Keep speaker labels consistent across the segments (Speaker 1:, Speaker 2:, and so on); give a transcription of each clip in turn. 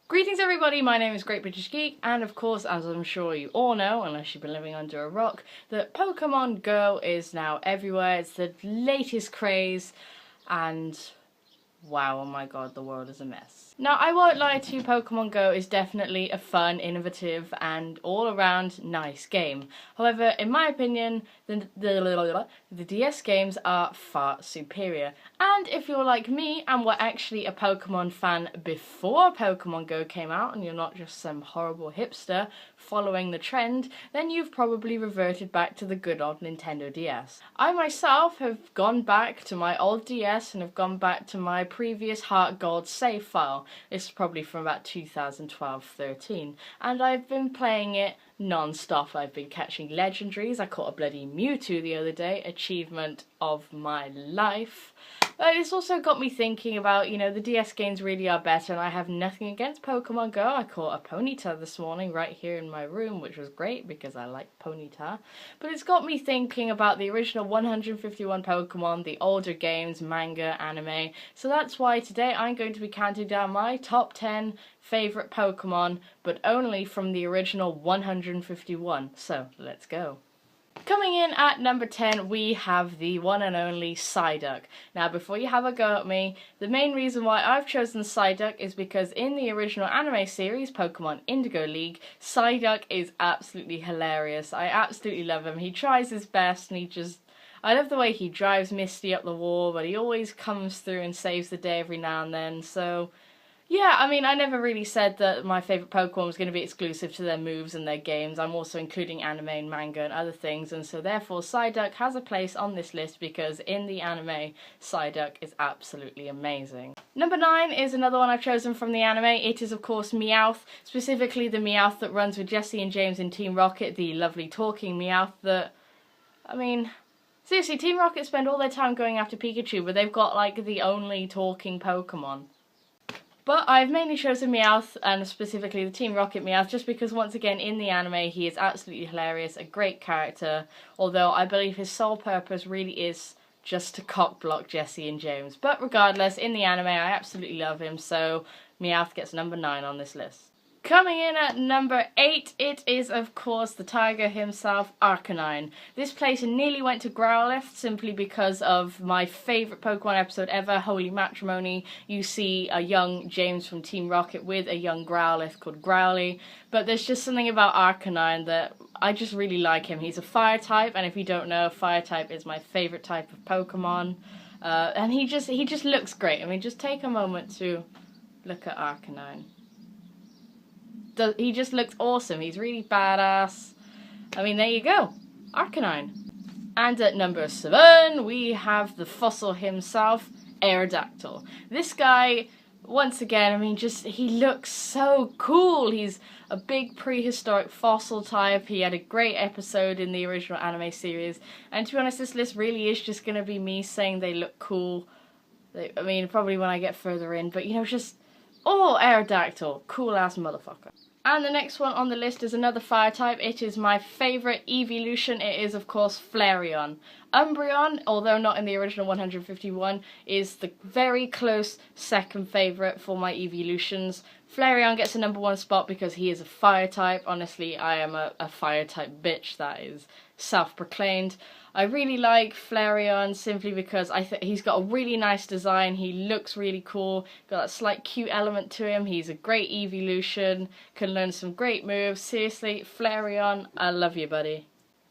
Speaker 1: Greetings everybody, my name is Great British Geek, and of course, as I'm sure you all know, unless you've been living under a rock, that Pokemon Go is now everywhere. It's the latest craze, and wow, oh my god, the world is a mess. Now, I won't lie to you, Pokemon Go is definitely a fun, innovative, and all-around nice game. However, in my opinion, the DS games are far superior. And if you're like me and were actually a Pokemon fan before Pokemon Go came out, and you're not just some horrible hipster following the trend, then you've probably reverted back to the good old Nintendo DS. I myself have gone back to my old DS and have gone back to my previous Heart Gold save file. This is probably from about 2012-13, and I've been playing it non-stop. I've been catching legendaries. I caught a bloody Mewtwo the other day, achievement of my life. But it's also got me thinking about, the DS games really are better, and I have nothing against Pokemon Go. I caught a Ponyta this morning right here in my room, which was great because I like Ponyta. But it's got me thinking about the original 151 Pokemon, the older games, manga, anime. So that's why today I'm going to be counting down my top 10 favourite Pokemon, but only from the original 151. So let's go. Coming in at number 10, we have the one and only Psyduck. Now, before you have a go at me, the main reason why I've chosen Psyduck is because in the original anime series, Pokemon Indigo League, Psyduck is absolutely hilarious. I absolutely love him. He tries his best and I love the way he drives Misty up the wall, but he always comes through and saves the day every now and then, so yeah, I mean, I never really said that my favourite Pokemon was going to be exclusive to their moves and their games. I'm also including anime and manga and other things, and so therefore Psyduck has a place on this list because in the anime, Psyduck is absolutely amazing. Number 9 is another one I've chosen from the anime. It is, of course, Meowth, specifically the Meowth that runs with Jessie and James in Team Rocket, the lovely talking Meowth that, I mean, seriously, Team Rocket spend all their time going after Pikachu, but they've got, like, the only talking Pokemon. But I've mainly chosen Meowth, and specifically the Team Rocket Meowth, just because once again in the anime he is absolutely hilarious, a great character, although I believe his sole purpose really is just to cock-block Jessie and James. But regardless, in the anime I absolutely love him, so Meowth gets number 9 on this list. Coming in at number 8, it is, of course, the tiger himself, Arcanine. This place nearly went to Growlithe simply because of my favourite Pokemon episode ever, Holy Matrimony. You see a young James from Team Rocket with a young Growlithe called Growly, but there's just something about Arcanine that I just really like him. He's a fire type, and if you don't know, fire type is my favourite type of Pokemon. And he just looks great. I mean, just take a moment to look at Arcanine. He just looks awesome. He's really badass. I mean, there you go. Arcanine. And at number 7, we have the fossil himself, Aerodactyl. This guy, once again, I mean, he looks so cool. He's a big prehistoric fossil type. He had a great episode in the original anime series. And to be honest, this list really is just going to be me saying they look cool. I mean, probably when I get further in, but oh, Aerodactyl, cool-ass motherfucker. And the next one on the list is another fire type. It is my favourite evolution. It is, of course, Flareon. Umbreon, although not in the original 151, is the very close second favourite for my evolutions. Flareon gets a number 1 spot because he is a fire type. Honestly, I am a fire type bitch, that is self-proclaimed. I really like Flareon simply because I think he's got a really nice design. He looks really cool, got that slight cute element to him. He's a great evolution, can learn some great moves. Seriously, Flareon, I love you, buddy.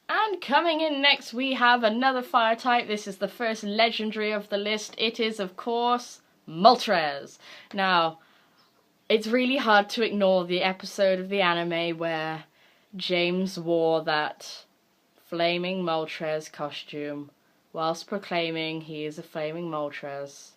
Speaker 1: And coming in next, we have another fire type. This is the first legendary of the list. It is, of course, Moltres. Now, it's really hard to ignore the episode of the anime where James wore that flaming Moltres costume whilst proclaiming he is a flaming Moltres.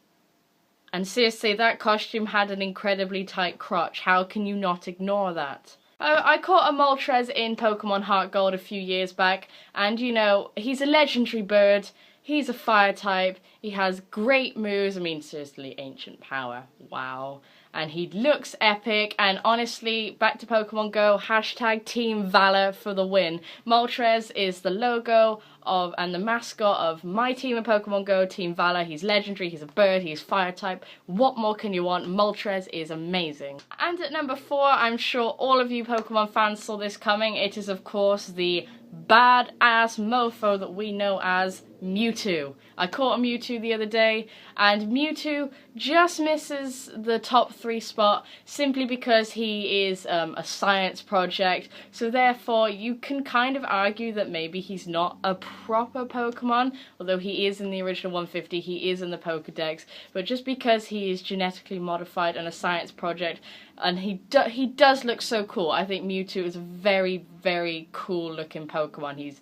Speaker 1: And seriously, that costume had an incredibly tight crotch. How can you not ignore that? I caught a Moltres in Pokemon Heart Gold a few years back, and he's a legendary bird. He's a fire type. He has great moves. I mean, seriously, ancient power. Wow. And he looks epic. And honestly, back to Pokemon Go, hashtag Team Valor for the win. Moltres is the logo and the mascot of my team in Pokemon Go, Team Valor. He's legendary, he's a bird, he's fire type. What more can you want? Moltres is amazing. And at number 4, I'm sure all of you Pokemon fans saw this coming. It is, of course, the badass mofo that we know as Mewtwo. I caught a Mewtwo the other day, and Mewtwo just misses the top 3 spot simply because he is a science project, so therefore you can kind of argue that maybe he's not a proper Pokemon, although he is in the original 150, he is in the Pokedex, but just because he is genetically modified and a science project, and he does look so cool. I think Mewtwo is a very, very cool looking Pokemon. He's,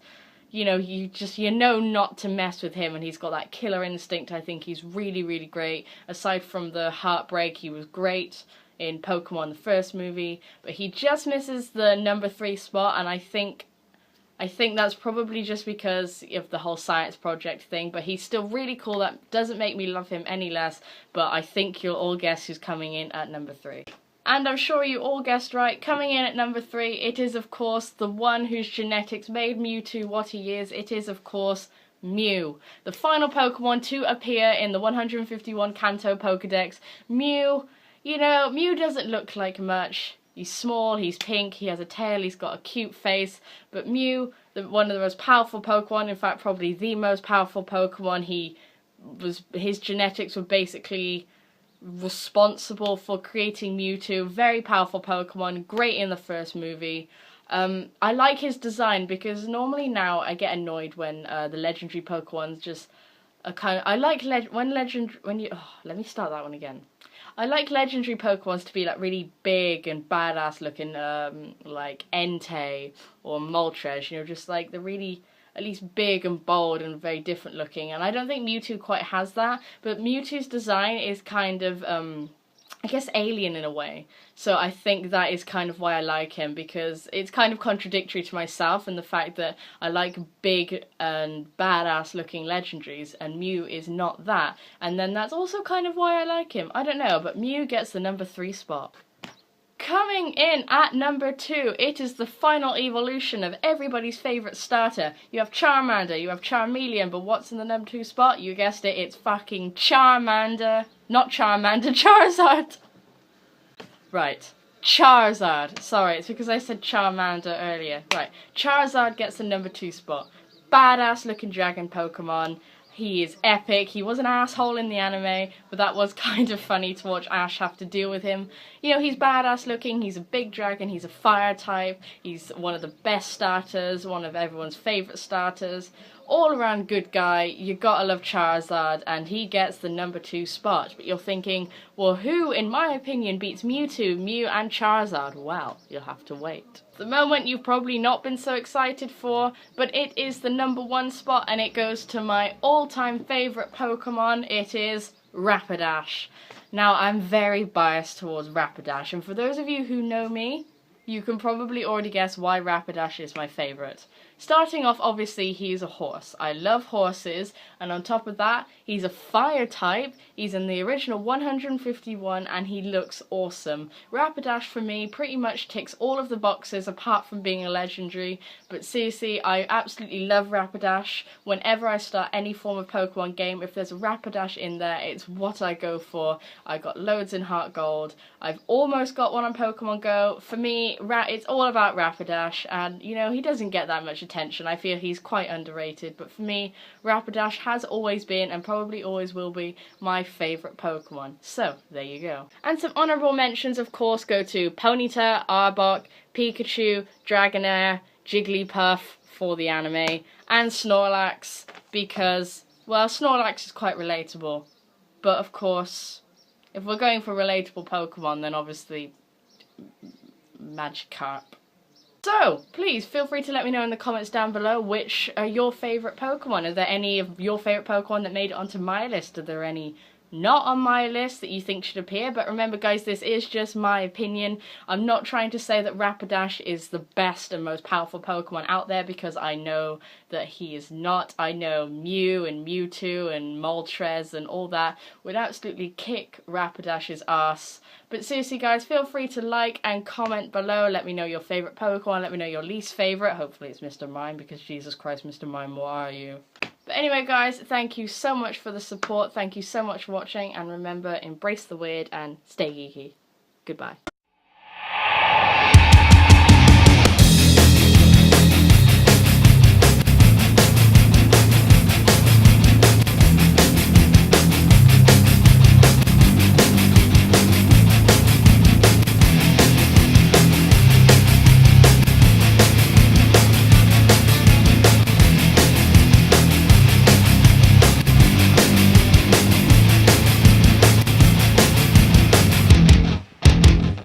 Speaker 1: you know not to mess with him, and he's got that killer instinct. I think he's really, really great. Aside from the heartbreak, he was great in Pokemon the first movie, but he just misses the number 3 spot, and I think that's probably just because of the whole science project thing, but he's still really cool. That doesn't make me love him any less, but I think you'll all guess who's coming in at number 3. And I'm sure you all guessed right, coming in at number 3, it is of course the one whose genetics made Mewtwo what he is. It is of course Mew, the final Pokemon to appear in the 151 Kanto Pokedex. Mew, Mew doesn't look like much. He's small, he's pink, he has a tail, he's got a cute face, but Mew, one of the most powerful Pokemon, in fact probably the most powerful Pokemon, his genetics were basically responsible for creating Mewtwo. Very powerful Pokemon, great in the first movie. I like his design because normally now I get annoyed when the legendary Pokemons just are kind of. I like let me start that one again. I like legendary Pokemons to be like really big and badass looking, like Entei or Moltres. Just like the really, at least big and bold and very different looking, and I don't think Mewtwo quite has that, but Mewtwo's design is kind of, I guess, alien in a way, so I think that is kind of why I like him, because it's kind of contradictory to myself and the fact that I like big and badass looking legendaries, and Mew is not that, and then that's also kind of why I like him. I don't know, but Mew gets the number 3 spot. Coming in at number 2, it is the final evolution of everybody's favourite starter. You have Charmander, you have Charmeleon, but what's in the number 2 spot? You guessed it, it's fucking Charmander. Not Charmander, Charizard! Right, Charizard. Sorry, it's because I said Charmander earlier. Right, Charizard gets the number 2 spot. Badass looking dragon Pokemon. He is epic. He was an asshole in the anime, but that was kind of funny to watch Ash have to deal with him. He's badass looking, he's a big dragon, he's a fire type, he's one of the best starters, one of everyone's favourite starters. All around good guy, you gotta love Charizard, and he gets the number 2 spot. But you're thinking, well, who, in my opinion, beats Mewtwo, Mew and Charizard? Well, you'll have to wait. The moment you've probably not been so excited for, but it is the number 1 spot, and it goes to my all-time favourite Pokemon. It is Rapidash. Now, I'm very biased towards Rapidash, and for those of you who know me, you can probably already guess why Rapidash is my favourite. Starting off, obviously, he's a horse. I love horses, and on top of that, he's a fire type, he's in the original 151, and he looks awesome. Rapidash, for me, pretty much ticks all of the boxes, apart from being a legendary, but seriously, I absolutely love Rapidash. Whenever I start any form of Pokemon game, if there's a Rapidash in there, it's what I go for. I got loads in Heart Gold, I've almost got one on Pokemon Go. For me, it's all about Rapidash, and, he doesn't get that much attention. I feel he's quite underrated, but for me, Rapidash has always been, and probably always will be, my favourite Pokemon. So, there you go. And some honourable mentions, of course, go to Ponyta, Arbok, Pikachu, Dragonair, Jigglypuff for the anime, and Snorlax, because, well, Snorlax is quite relatable. But, of course, if we're going for relatable Pokemon, then obviously Magikarp. So, please feel free to let me know in the comments down below which are your favourite Pokemon. Are there any of your favourite Pokemon that made it onto my list? Are there any not on my list that you think should appear, but remember guys, this is just my opinion. I'm not trying to say that Rapidash is the best and most powerful Pokemon out there, because I know that he is not. I know Mew and Mewtwo and Moltres and all that would absolutely kick Rapidash's ass. But seriously guys, feel free to like and comment below. Let me know your favourite Pokemon, let me know your least favourite. Hopefully it's Mr. Mime, because Jesus Christ, Mr. Mime, what are you? But anyway guys, thank you so much for the support, thank you so much for watching, and remember, embrace the weird and stay geeky. Goodbye.